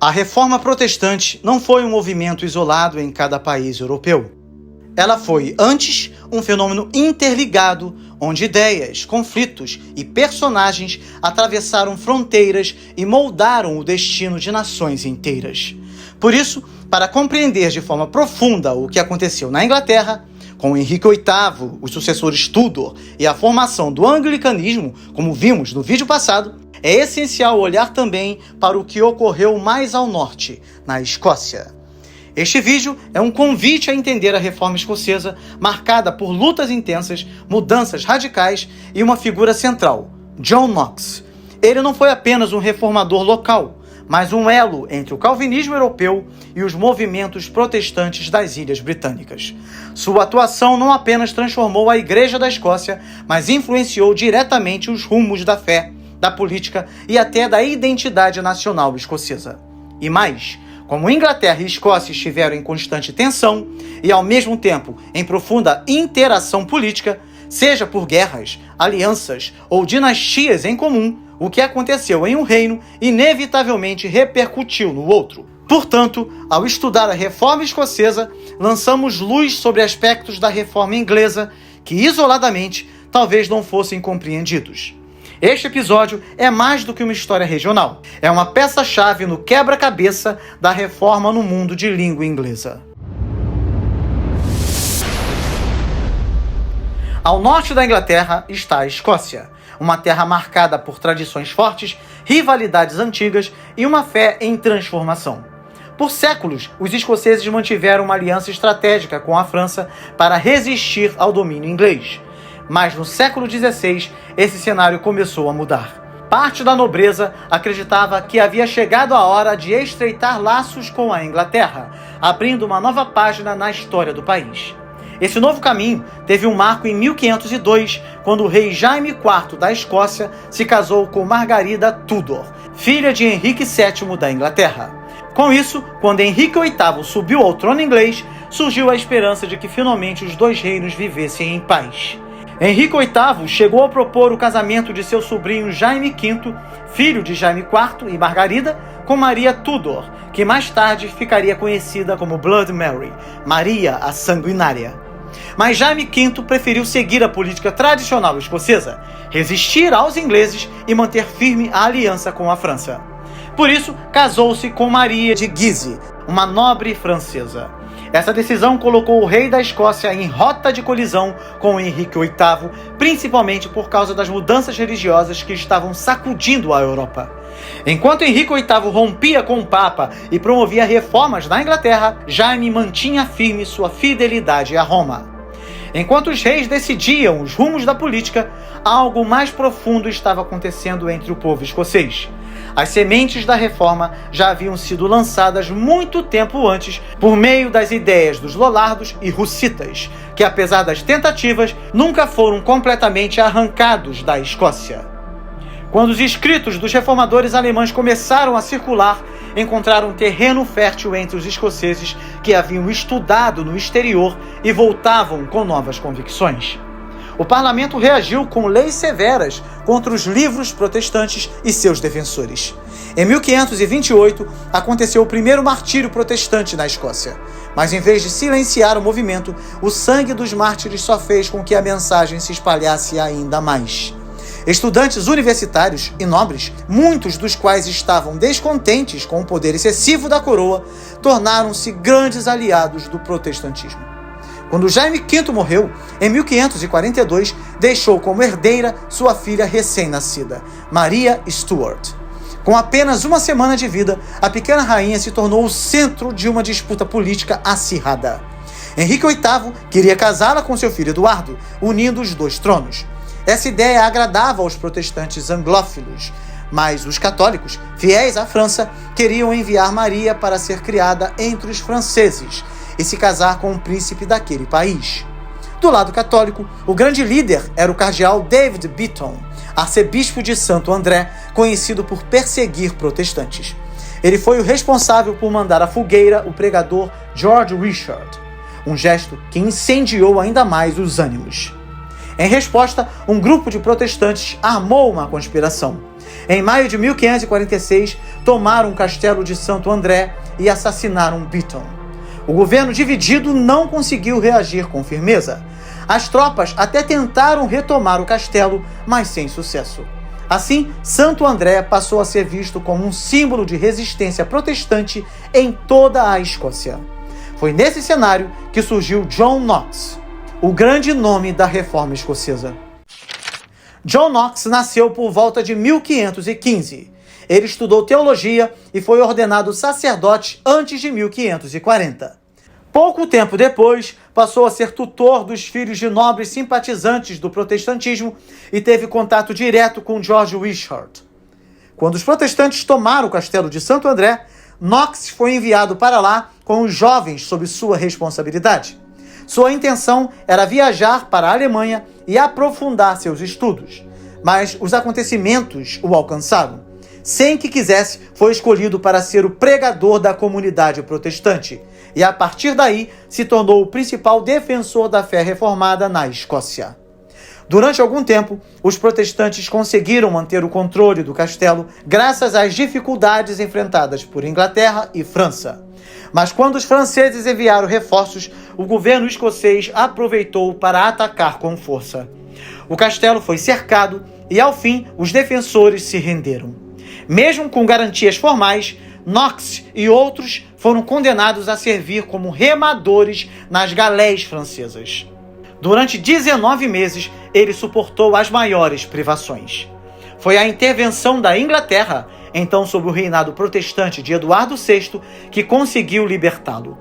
A Reforma Protestante não foi um movimento isolado em cada país europeu. Ela foi, antes, um fenômeno interligado, onde ideias, conflitos e personagens atravessaram fronteiras e moldaram o destino de nações inteiras. Por isso, para compreender de forma profunda o que aconteceu na Inglaterra, com Henrique VIII, os sucessores Tudor e a formação do anglicanismo, como vimos no vídeo passado, é essencial olhar também para o que ocorreu mais ao norte, na Escócia. Este vídeo é um convite a entender a Reforma Escocesa, marcada por lutas intensas, mudanças radicais e uma figura central, John Knox. Ele não foi apenas um reformador local, mas um elo entre o calvinismo europeu e os movimentos protestantes das Ilhas Britânicas. Sua atuação não apenas transformou a Igreja da Escócia, mas influenciou diretamente os rumos da fé, da política e até da identidade nacional escocesa. E mais, como Inglaterra e Escócia estiveram em constante tensão e, ao mesmo tempo, em profunda interação política, seja por guerras, alianças ou dinastias em comum, o que aconteceu em um reino inevitavelmente repercutiu no outro. Portanto, ao estudar a Reforma Escocesa, lançamos luz sobre aspectos da Reforma Inglesa que, isoladamente, talvez não fossem compreendidos. Este episódio é mais do que uma história regional. É uma peça-chave no quebra-cabeça da reforma no mundo de língua inglesa. Ao norte da Inglaterra está a Escócia, uma terra marcada por tradições fortes, rivalidades antigas e uma fé em transformação. Por séculos, os escoceses mantiveram uma aliança estratégica com a França para resistir ao domínio inglês. Mas no século XVI, esse cenário começou a mudar. Parte da nobreza acreditava que havia chegado a hora de estreitar laços com a Inglaterra, abrindo uma nova página na história do país. Esse novo caminho teve um marco em 1502, quando o rei Jaime IV da Escócia se casou com Margarida Tudor, filha de Henrique VII da Inglaterra. Com isso, quando Henrique VIII subiu ao trono inglês, surgiu a esperança de que finalmente os dois reinos vivessem em paz. Henrique VIII chegou a propor o casamento de seu sobrinho Jaime V, filho de Jaime IV e Margarida, com Maria Tudor, que mais tarde ficaria conhecida como Blood Mary, Maria a Sanguinária. Mas Jaime V preferiu seguir a política tradicional escocesa, resistir aos ingleses e manter firme a aliança com a França. Por isso, casou-se com Maria de Guise, uma nobre francesa. Essa decisão colocou o rei da Escócia em rota de colisão com Henrique VIII, principalmente por causa das mudanças religiosas que estavam sacudindo a Europa. Enquanto Henrique VIII rompia com o Papa e promovia reformas na Inglaterra, Jaime mantinha firme sua fidelidade a Roma. Enquanto os reis decidiam os rumos da política, algo mais profundo estava acontecendo entre o povo escocês. As sementes da reforma já haviam sido lançadas muito tempo antes por meio das ideias dos lollardos e hussitas, que apesar das tentativas, nunca foram completamente arrancados da Escócia. Quando os escritos dos reformadores alemães começaram a circular, encontraram terreno fértil entre os escoceses que haviam estudado no exterior e voltavam com novas convicções. O parlamento reagiu com leis severas contra os livros protestantes e seus defensores. Em 1528, aconteceu o primeiro martírio protestante na Escócia. Mas em vez de silenciar o movimento, o sangue dos mártires só fez com que a mensagem se espalhasse ainda mais. Estudantes universitários e nobres, muitos dos quais estavam descontentes com o poder excessivo da coroa, tornaram-se grandes aliados do protestantismo. Quando Jaime V morreu, em 1542, deixou como herdeira sua filha recém-nascida, Maria Stuart. Com apenas uma semana de vida, a pequena rainha se tornou o centro de uma disputa política acirrada. Henrique VIII queria casá-la com seu filho Eduardo, unindo os dois tronos. Essa ideia agradava aos protestantes anglófilos, mas os católicos, fiéis à França, queriam enviar Maria para ser criada entre os franceses e se casar com um príncipe daquele país. Do lado católico, o grande líder era o cardeal David Beaton, arcebispo de Santo André, conhecido por perseguir protestantes. Ele foi o responsável por mandar à fogueira o pregador George Wishart, um gesto que incendiou ainda mais os ânimos. Em resposta, um grupo de protestantes armou uma conspiração. Em maio de 1546, tomaram o castelo de Santo André e assassinaram Beaton. O governo dividido não conseguiu reagir com firmeza. As tropas até tentaram retomar o castelo, mas sem sucesso. Assim, Santo André passou a ser visto como um símbolo de resistência protestante em toda a Escócia. Foi nesse cenário que surgiu John Knox, o grande nome da Reforma Escocesa. John Knox nasceu por volta de 1515. Ele estudou teologia e foi ordenado sacerdote antes de 1540. Pouco tempo depois, passou a ser tutor dos filhos de nobres simpatizantes do protestantismo e teve contato direto com George Wishart. Quando os protestantes tomaram o castelo de Santo André, Knox foi enviado para lá com os jovens sob sua responsabilidade. Sua intenção era viajar para a Alemanha e aprofundar seus estudos, mas os acontecimentos o alcançaram. Sem que quisesse, foi escolhido para ser o pregador da comunidade protestante e, a partir daí, se tornou o principal defensor da fé reformada na Escócia. Durante algum tempo, os protestantes conseguiram manter o controle do castelo graças às dificuldades enfrentadas por Inglaterra e França. Mas quando os franceses enviaram reforços, o governo escocês aproveitou para atacar com força. O castelo foi cercado e, ao fim, os defensores se renderam. Mesmo com garantias formais, Knox e outros foram condenados a servir como remadores nas galés francesas. Durante 19 meses, ele suportou as maiores privações. Foi a intervenção da Inglaterra, então sob o reinado protestante de Eduardo VI, que conseguiu libertá-lo.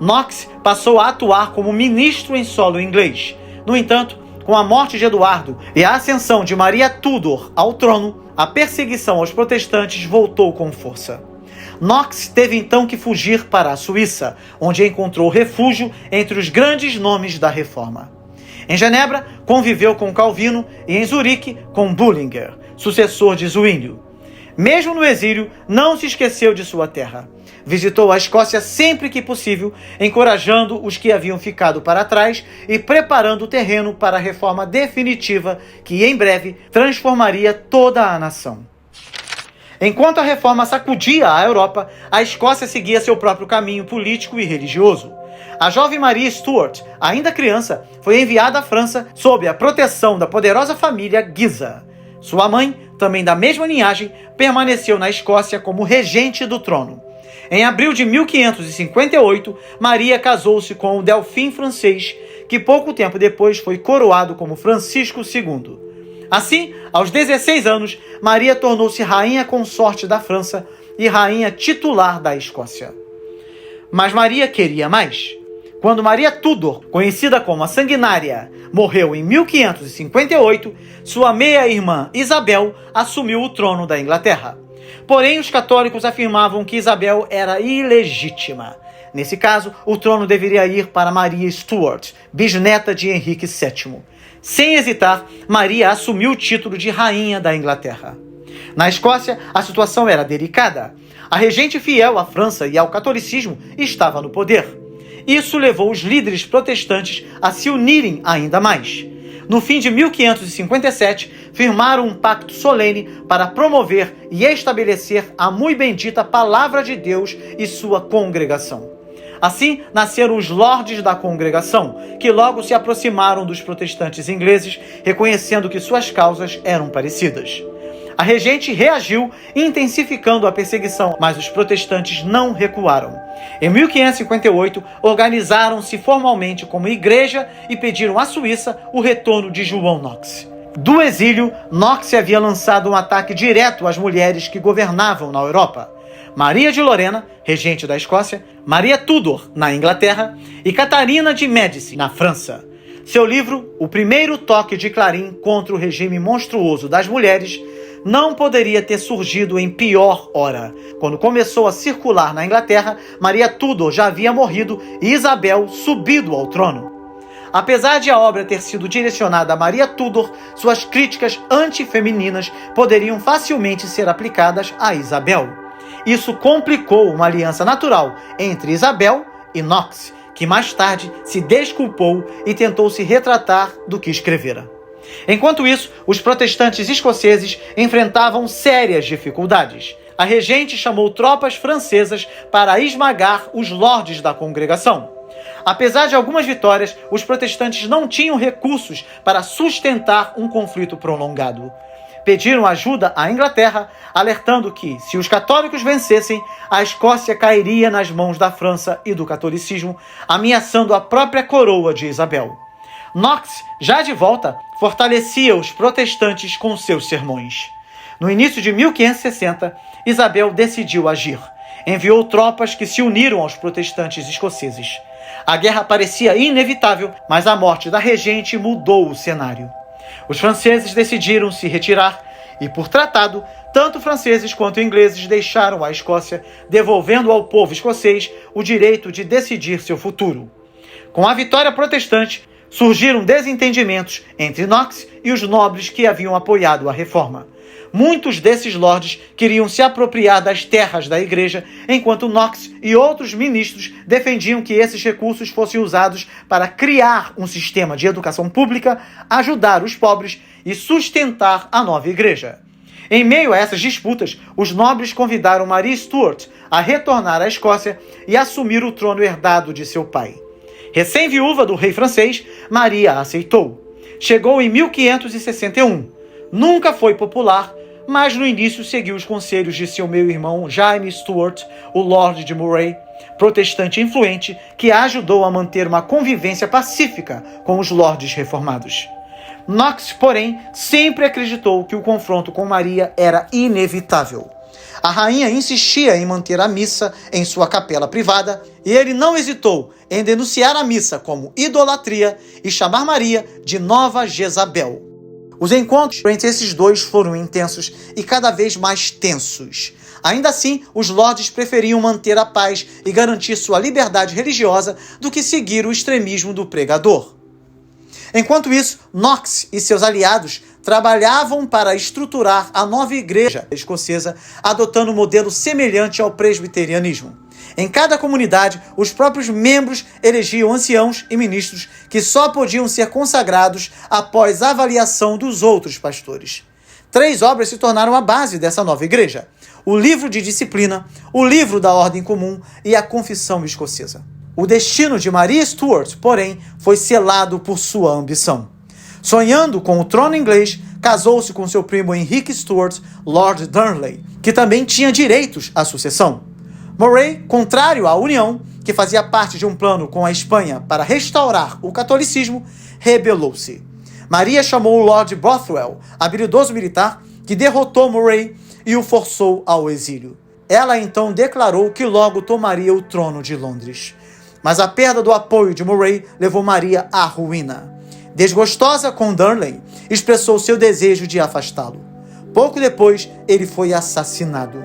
Knox passou a atuar como ministro em solo inglês. No entanto, com a morte de Eduardo e a ascensão de Maria Tudor ao trono, a perseguição aos protestantes voltou com força. Knox teve então que fugir para a Suíça, onde encontrou refúgio entre os grandes nomes da Reforma. Em Genebra, conviveu com Calvino e em Zurique com Bullinger, sucessor de Zwinglio. Mesmo no exílio, não se esqueceu de sua terra. Visitou a Escócia sempre que possível, encorajando os que haviam ficado para trás e preparando o terreno para a reforma definitiva que, em breve, transformaria toda a nação. Enquanto a reforma sacudia a Europa, a Escócia seguia seu próprio caminho político e religioso. A jovem Maria Stuart, ainda criança, foi enviada à França sob a proteção da poderosa família Guisa. Sua mãe, também da mesma linhagem, permaneceu na Escócia como regente do trono. Em abril de 1558, Maria casou-se com o Delfim francês, que pouco tempo depois foi coroado como Francisco II. Assim, aos 16 anos, Maria tornou-se rainha consorte da França e rainha titular da Escócia. Mas Maria queria mais. Quando Maria Tudor, conhecida como a Sanguinária, morreu em 1558, sua meia-irmã Isabel assumiu o trono da Inglaterra. Porém, os católicos afirmavam que Isabel era ilegítima. Nesse caso, o trono deveria ir para Maria Stuart, bisneta de Henrique VII. Sem hesitar, Maria assumiu o título de rainha da Inglaterra. Na Escócia, a situação era delicada. A regente fiel à França e ao catolicismo estava no poder. Isso levou os líderes protestantes a se unirem ainda mais. No fim de 1557, firmaram um pacto solene para promover e estabelecer a muito bendita Palavra de Deus e sua congregação. Assim, nasceram os Lordes da Congregação, que logo se aproximaram dos protestantes ingleses, reconhecendo que suas causas eram parecidas. A regente reagiu, intensificando a perseguição, mas os protestantes não recuaram. Em 1558, organizaram-se formalmente como igreja e pediram à Suíça o retorno de João Knox. Do exílio, Knox havia lançado um ataque direto às mulheres que governavam na Europa. Maria de Lorena, regente da Escócia, Maria Tudor, na Inglaterra, e Catarina de Médici, na França. Seu livro, O Primeiro Toque de Clarim contra o Regime Monstruoso das Mulheres, não poderia ter surgido em pior hora. Quando começou a circular na Inglaterra, Maria Tudor já havia morrido e Isabel subido ao trono. Apesar de a obra ter sido direcionada a Maria Tudor, suas críticas antifemininas poderiam facilmente ser aplicadas a Isabel. Isso complicou uma aliança natural entre Isabel e Knox, que mais tarde se desculpou e tentou se retratar do que escrevera. Enquanto isso, os protestantes escoceses enfrentavam sérias dificuldades. A regente chamou tropas francesas para esmagar os lordes da congregação. Apesar de algumas vitórias, os protestantes não tinham recursos para sustentar um conflito prolongado. Pediram ajuda à Inglaterra, alertando que, se os católicos vencessem, a Escócia cairia nas mãos da França e do catolicismo, ameaçando a própria coroa de Isabel. Knox, já de volta, fortalecia os protestantes com seus sermões. No início de 1560, Isabel decidiu agir. Enviou tropas que se uniram aos protestantes escoceses. A guerra parecia inevitável, mas a morte da regente mudou o cenário. Os franceses decidiram se retirar e, por tratado, tanto franceses quanto ingleses deixaram a Escócia, devolvendo ao povo escocês o direito de decidir seu futuro. Com a vitória protestante, surgiram desentendimentos entre Knox e os nobres que haviam apoiado a reforma. Muitos desses lordes queriam se apropriar das terras da igreja, enquanto Knox e outros ministros defendiam que esses recursos fossem usados para criar um sistema de educação pública, ajudar os pobres e sustentar a nova igreja. Em meio a essas disputas, os nobres convidaram Maria Stuart a retornar à Escócia e assumir o trono herdado de seu pai. Recém-viúva do rei francês, Maria aceitou. Chegou em 1561. Nunca foi popular, mas no início seguiu os conselhos de seu meio-irmão Jaime Stuart, o Lorde de Moray, protestante influente, que a ajudou a manter uma convivência pacífica com os lordes reformados. Knox, porém, sempre acreditou que o confronto com Maria era inevitável. A rainha insistia em manter a missa em sua capela privada e ele não hesitou em denunciar a missa como idolatria e chamar Maria de Nova Jezabel. Os encontros entre esses dois foram intensos e cada vez mais tensos. Ainda assim, os lordes preferiam manter a paz e garantir sua liberdade religiosa do que seguir o extremismo do pregador. Enquanto isso, Knox e seus aliados trabalhavam para estruturar a nova igreja escocesa, adotando um modelo semelhante ao presbiterianismo. Em cada comunidade, os próprios membros elegiam anciãos e ministros que só podiam ser consagrados após avaliação dos outros pastores. 3 obras se tornaram a base dessa nova igreja: o Livro de Disciplina, o Livro da Ordem Comum e a Confissão Escocesa. O destino de Maria Stuart, porém, foi selado por sua ambição. Sonhando com o trono inglês, casou-se com seu primo Henrique Stuart, Lord Darnley, que também tinha direitos à sucessão. Moray, contrário à união, que fazia parte de um plano com a Espanha para restaurar o catolicismo, rebelou-se. Maria chamou o Lord Bothwell, habilidoso militar, que derrotou Moray e o forçou ao exílio. Ela então declarou que logo tomaria o trono de Londres. Mas a perda do apoio de Moray levou Maria à ruína. Desgostosa com Darnley, expressou seu desejo de afastá-lo. Pouco depois, ele foi assassinado.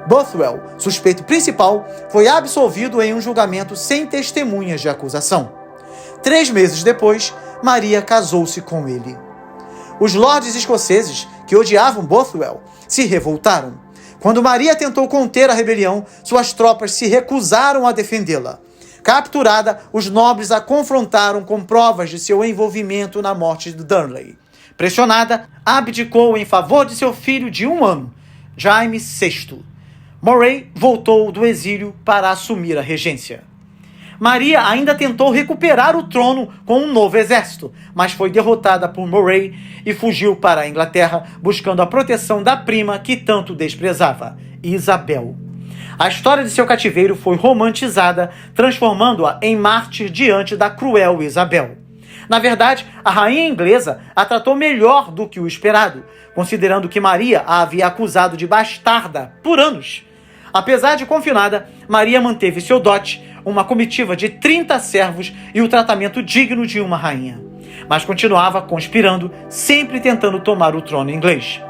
Bothwell, suspeito principal, foi absolvido em um julgamento sem testemunhas de acusação. 3 meses depois, Maria casou-se com ele. Os lordes escoceses, que odiavam Bothwell, se revoltaram. Quando Maria tentou conter a rebelião, suas tropas se recusaram a defendê-la. Capturada, os nobres a confrontaram com provas de seu envolvimento na morte de Darnley. Pressionada, abdicou em favor de seu filho de 1 ano, Jaime VI. Moray voltou do exílio para assumir a regência. Maria ainda tentou recuperar o trono com um novo exército, mas foi derrotada por Moray e fugiu para a Inglaterra, buscando a proteção da prima que tanto desprezava, Isabel. A história de seu cativeiro foi romantizada, transformando-a em mártir diante da cruel Isabel. Na verdade, a rainha inglesa a tratou melhor do que o esperado, considerando que Maria a havia acusado de bastarda por anos. Apesar de confinada, Maria manteve seu dote, uma comitiva de 30 servos e o tratamento digno de uma rainha. Mas continuava conspirando, sempre tentando tomar o trono inglês.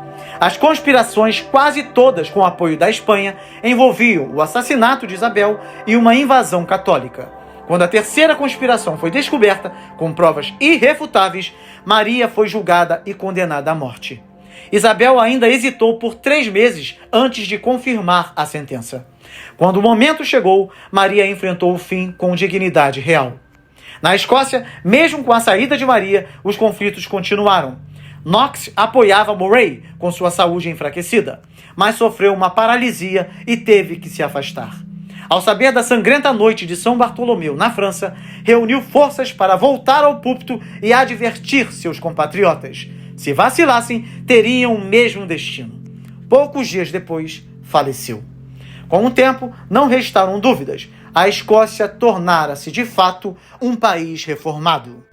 As conspirações, quase todas com o apoio da Espanha, envolviam o assassinato de Isabel e uma invasão católica. Quando a terceira conspiração foi descoberta, com provas irrefutáveis, Maria foi julgada e condenada à morte. Isabel ainda hesitou por 3 meses antes de confirmar a sentença. Quando o momento chegou, Maria enfrentou o fim com dignidade real. Na Escócia, mesmo com a saída de Maria, os conflitos continuaram. Knox apoiava Murray com sua saúde enfraquecida, mas sofreu uma paralisia e teve que se afastar. Ao saber da sangrenta noite de São Bartolomeu na França, reuniu forças para voltar ao púlpito e advertir seus compatriotas. Se vacilassem, teriam o mesmo destino. Poucos dias depois, faleceu. Com o tempo, não restaram dúvidas. A Escócia tornara-se, de fato, um país reformado.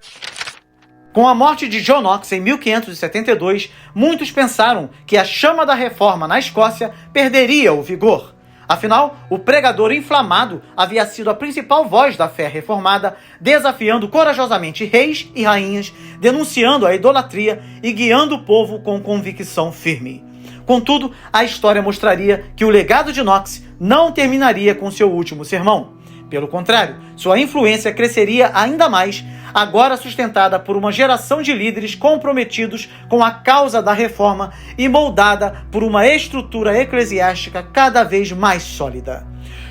Com a morte de John Knox em 1572, muitos pensaram que a chama da reforma na Escócia perderia o vigor. Afinal, o pregador inflamado havia sido a principal voz da fé reformada, desafiando corajosamente reis e rainhas, denunciando a idolatria e guiando o povo com convicção firme. Contudo, a história mostraria que o legado de Knox não terminaria com seu último sermão. Pelo contrário, sua influência cresceria ainda mais, agora sustentada por uma geração de líderes comprometidos com a causa da reforma e moldada por uma estrutura eclesiástica cada vez mais sólida.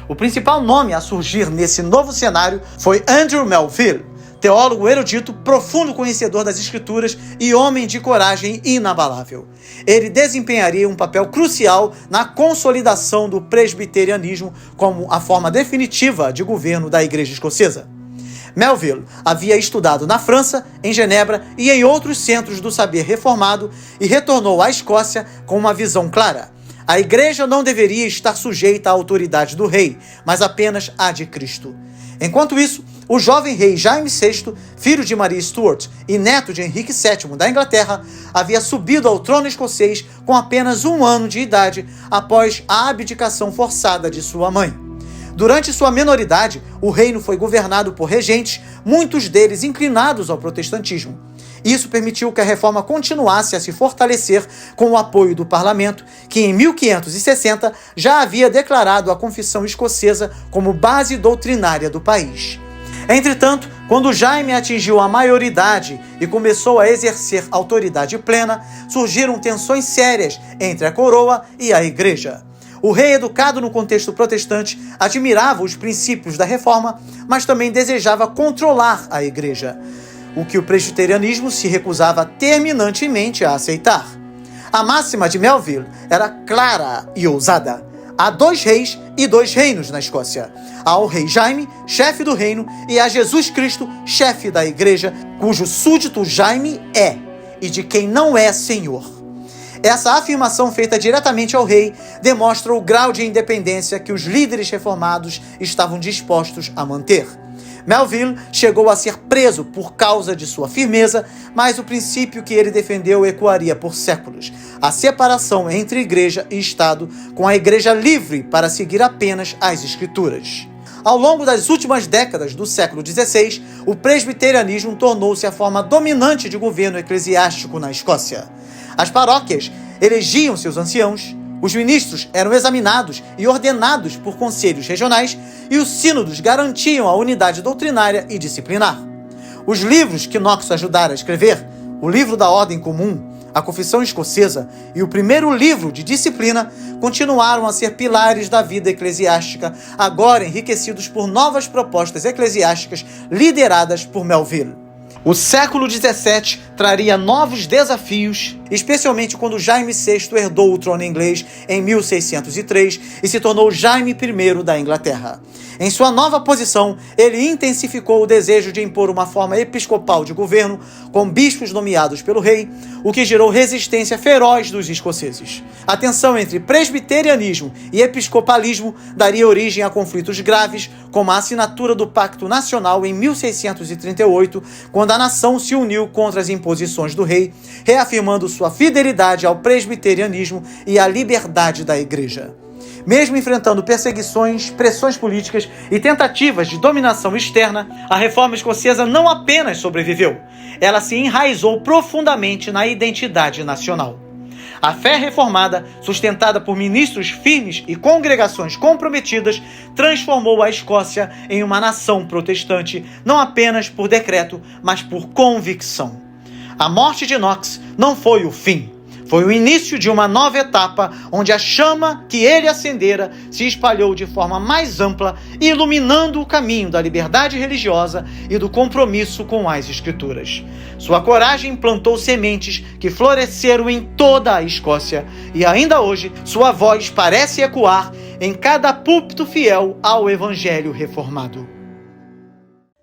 O principal nome a surgir nesse novo cenário foi Andrew Melville, teólogo erudito, profundo conhecedor das Escrituras e homem de coragem inabalável. Ele desempenharia um papel crucial na consolidação do presbiterianismo como a forma definitiva de governo da Igreja Escocesa. Melville havia estudado na França, em Genebra e em outros centros do saber reformado e retornou à Escócia com uma visão clara. A Igreja não deveria estar sujeita à autoridade do rei, mas apenas à de Cristo. Enquanto isso, o jovem rei Jaime VI, filho de Maria Stuart e neto de Henrique VII da Inglaterra, havia subido ao trono escocês com apenas 1 ano de idade após a abdicação forçada de sua mãe. Durante sua menoridade, o reino foi governado por regentes, muitos deles inclinados ao protestantismo. Isso permitiu que a reforma continuasse a se fortalecer com o apoio do parlamento, que em 1560 já havia declarado a Confissão Escocesa como base doutrinária do país. Entretanto, quando Jaime atingiu a maioridade e começou a exercer autoridade plena, surgiram tensões sérias entre a coroa e a Igreja. O rei, educado no contexto protestante, admirava os princípios da reforma, mas também desejava controlar a Igreja, o que o presbiterianismo se recusava terminantemente a aceitar. A máxima de Melville era clara e ousada. Há 2 reis e 2 reinos na Escócia. Há o rei Jaime, chefe do reino, e há Jesus Cristo, chefe da Igreja, cujo súdito Jaime é, e de quem não é senhor. Essa afirmação feita diretamente ao rei demonstra o grau de independência que os líderes reformados estavam dispostos a manter. Melville chegou a ser preso por causa de sua firmeza, mas o princípio que ele defendeu ecoaria por séculos: a separação entre igreja e Estado, com a igreja livre para seguir apenas as Escrituras. Ao longo das últimas décadas do século XVI, o presbiterianismo tornou-se a forma dominante de governo eclesiástico na Escócia. As paróquias elegiam seus anciãos, os ministros eram examinados e ordenados por conselhos regionais e os sínodos garantiam a unidade doutrinária e disciplinar. Os livros que Knox ajudara a escrever, o Livro da Ordem Comum, a Confissão Escocesa e o primeiro livro de disciplina, continuaram a ser pilares da vida eclesiástica, agora enriquecidos por novas propostas eclesiásticas lideradas por Melville. O século XVII traria novos desafios, especialmente quando Jaime VI herdou o trono inglês em 1603 e se tornou Jaime I da Inglaterra. Em sua nova posição, ele intensificou o desejo de impor uma forma episcopal de governo, com bispos nomeados pelo rei, o que gerou resistência feroz dos escoceses. A tensão entre presbiterianismo e episcopalismo daria origem a conflitos graves, como a assinatura do Pacto Nacional em 1638, quando a nação se uniu contra as imposições do rei, reafirmando sua fidelidade ao presbiterianismo e à liberdade da Igreja. Mesmo enfrentando perseguições, pressões políticas e tentativas de dominação externa, a reforma escocesa não apenas sobreviveu, ela se enraizou profundamente na identidade nacional. A fé reformada, sustentada por ministros firmes e congregações comprometidas, transformou a Escócia em uma nação protestante, não apenas por decreto, mas por convicção. A morte de Knox não foi o fim. Foi o início de uma nova etapa, onde a chama que ele acendera se espalhou de forma mais ampla, iluminando o caminho da liberdade religiosa e do compromisso com as Escrituras. Sua coragem plantou sementes que floresceram em toda a Escócia, e ainda hoje sua voz parece ecoar em cada púlpito fiel ao Evangelho reformado.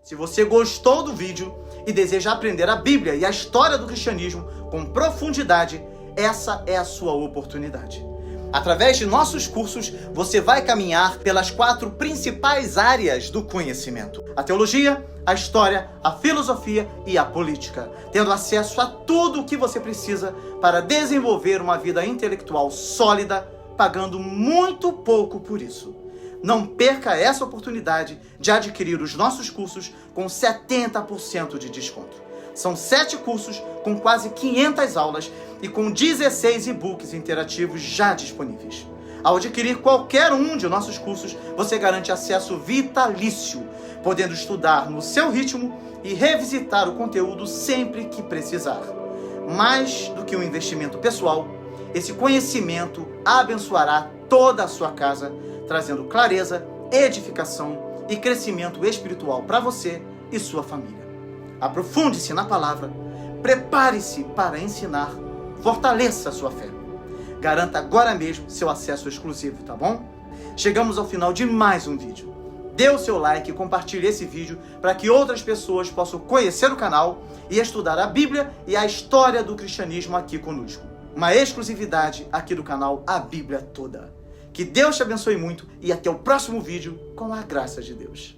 Se você gostou do vídeo e deseja aprender a Bíblia e a história do cristianismo com profundidade, essa é a sua oportunidade. Através de nossos cursos, você vai caminhar pelas 4 principais áreas do conhecimento: a teologia, a história, a filosofia e a política, tendo acesso a tudo o que você precisa para desenvolver uma vida intelectual sólida, pagando muito pouco por isso. Não perca essa oportunidade de adquirir os nossos cursos com 70% de desconto. São 7 cursos com quase 500 aulas e com 16 e-books interativos já disponíveis. Ao adquirir qualquer um de nossos cursos, você garante acesso vitalício, podendo estudar no seu ritmo e revisitar o conteúdo sempre que precisar. Mais do que um investimento pessoal, esse conhecimento abençoará toda a sua casa, trazendo clareza, edificação e crescimento espiritual para você e sua família. Aprofunde-se na palavra, prepare-se para ensinar, fortaleça a sua fé. Garanta agora mesmo seu acesso exclusivo, tá bom? Chegamos ao final de mais um vídeo. Dê o seu like e compartilhe esse vídeo para que outras pessoas possam conhecer o canal e estudar a Bíblia e a história do cristianismo aqui conosco. Uma exclusividade aqui do canal A Bíblia Toda. Que Deus te abençoe muito e até o próximo vídeo com a graça de Deus.